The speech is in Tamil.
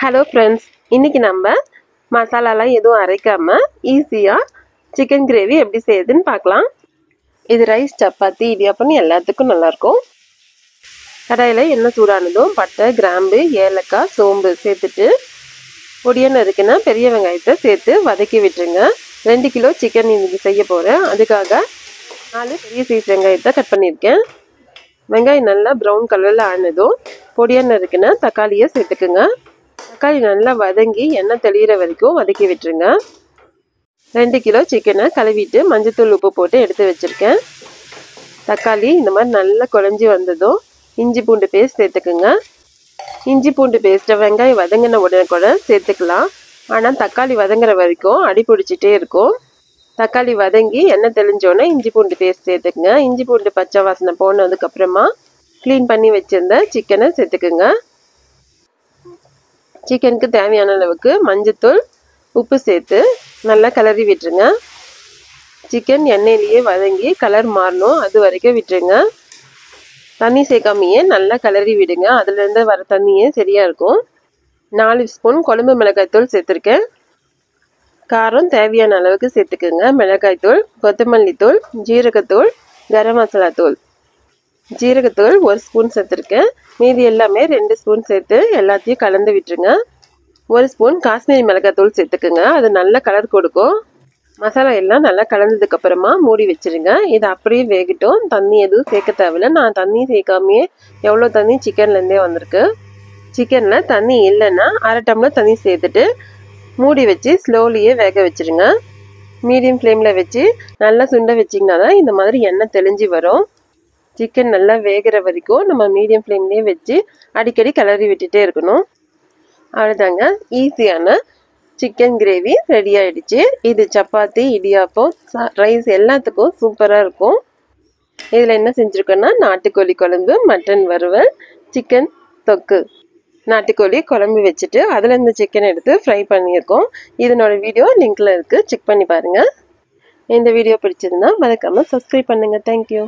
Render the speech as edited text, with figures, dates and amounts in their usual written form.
ஹலோ ஃப்ரெண்ட்ஸ், இன்றைக்கி நம்ம மசாலாலாம் எதுவும் அரைக்காமல் ஈஸியாக சிக்கன் கிரேவி எப்படி செய்யுதுன்னு பார்க்கலாம். இது ரைஸ், சப்பாத்தி, இடியாப்பம்னு எல்லாத்துக்கும் நல்லாயிருக்கும். கடாயில் எண்ணெய் சூடானதும் பட்டை, கிராம்பு, ஏலக்காய், சோம்பு சேர்த்துட்டு பொடியாக நறுக்கினா பெரிய வெங்காயத்தை சேர்த்து வதக்கி விட்டுருங்க. 2 கிலோ சிக்கன் இன்றைக்கி செய்ய போகிறேன். அதுக்காக 4 பெரிய சைஸ் வெங்காயத்தை கட் பண்ணியிருக்கேன். வெங்காயம் நல்லா ப்ரௌன் கலரில் ஆனதும் பொடியாக நறுக்கினா தக்காளியை சேர்த்துக்குங்க. தக்காளி நல்லா வதங்கி எண்ணெய் தெளிகிற வரைக்கும் வதக்கி விட்டுருங்க. 2 கிலோ சிக்கனை கழுவிட்டு மஞ்சத்தூள், உப்பு போட்டு எடுத்து வச்சுருக்கேன். தக்காளி இந்த மாதிரி நல்லா குழஞ்சி வந்ததும் இஞ்சி பூண்டு பேஸ்ட் சேர்த்துக்குங்க. இஞ்சி பூண்டு பேஸ்ட்டை வெங்காயம் வதங்கின உடனே கூட சேர்த்துக்கலாம். ஆனால் தக்காளி வதங்குற வரைக்கும் அடி பிடிச்சிட்டே இருக்கும். தக்காளி வதங்கி எண்ணெய் தெளிஞ்சோன்னே இஞ்சி பூண்டு பேஸ்ட் சேர்த்துக்குங்க. இஞ்சி பூண்டு பச்சை வாசனை போனதுக்கப்புறமா க்ளீன் பண்ணி வச்சுருந்த சிக்கனை சேர்த்துக்குங்க. சிக்கனுக்கு தேவையான அளவுக்கு மஞ்சத்தூள், உப்பு சேர்த்து நல்லா கிளறி விட்டுருங்க. சிக்கன் எண்ணெயிலேயே வதங்கி கலர் மாறணும், அது வரைக்கும் விட்டுருங்க. தண்ணி சேர்க்காமையே நல்லா கிளறி விடுங்க. அதுலேருந்து வர தண்ணியே சரியாக இருக்கும். 4 ஸ்பூன் குழம்பு மிளகாய்த்தூள் சேர்த்துருக்கேன். காரம் தேவையான அளவுக்கு சேர்த்துக்குங்க. மிளகாய்த்தூள், கொத்தமல்லி தூள், ஜீரகத்தூள், கரம் மசாலா தூள். ஜீரகத்தூள் 1 ஸ்பூன் சேர்த்துருக்கேன். மீதி எல்லாமே 2 ஸ்பூன் சேர்த்து எல்லாத்தையும் கலந்து விட்டுருங்க. 1 ஸ்பூன் காஷ்மீரி மிளகாய்த்தூள் சேர்த்துக்குங்க. அது நல்ல கலர் கொடுக்கும். மசாலா எல்லாம் நல்லா கலந்ததுக்கப்புறமா மூடி வச்சுருங்க. இது அப்படியே வேகட்டும். தண்ணி எதுவும் சேர்க்க தேவையில்லை. நான் தண்ணி சேர்க்காமையே எவ்வளோ தண்ணி சிக்கன்லேருந்தே வந்திருக்கு. சிக்கனில் தண்ணி இல்லைன்னா 1/2 டம்ளர் தண்ணி சேர்த்துட்டு மூடி வச்சு ஸ்லோலியே வேக வச்சுருங்க. மீடியம் ஃப்ளேமில் வச்சு நல்லா சுண்ட வச்சிங்கன்னா தான் இந்த மாதிரி எண்ணெய் தெளிஞ்சு வரும். சிக்கன் நல்லா வேகிற வரைக்கும் நம்ம மீடியம் ஃப்ளேம்லேயே வச்சு அடிக்கடி கிளறி விட்டுட்டே இருக்கணும். அவ்வளோதாங்க, ஈஸியான சிக்கன் கிரேவி ரெடி ஆகிடுச்சு. இது சப்பாத்தி, இடியாப்பம், ரைஸ் எல்லாத்துக்கும் சூப்பராக இருக்கும். இதில் என்ன செஞ்சுருக்கோன்னா நாட்டுக்கோழி குழம்பு, மட்டன் வறுவல், சிக்கன் தொக்கு. நாட்டுக்கோழி குழம்பு வச்சுட்டு அதில் இந்த சிக்கன் எடுத்து ஃப்ரை பண்ணியிருக்கோம். இதனோட வீடியோ லிங்க்கில் இருக்குது, செக் பண்ணி பாருங்கள். இந்த வீடியோ பிடிச்சிருந்தா மறக்காமல் சப்ஸ்கிரைப் பண்ணுங்கள். தேங்க்யூ.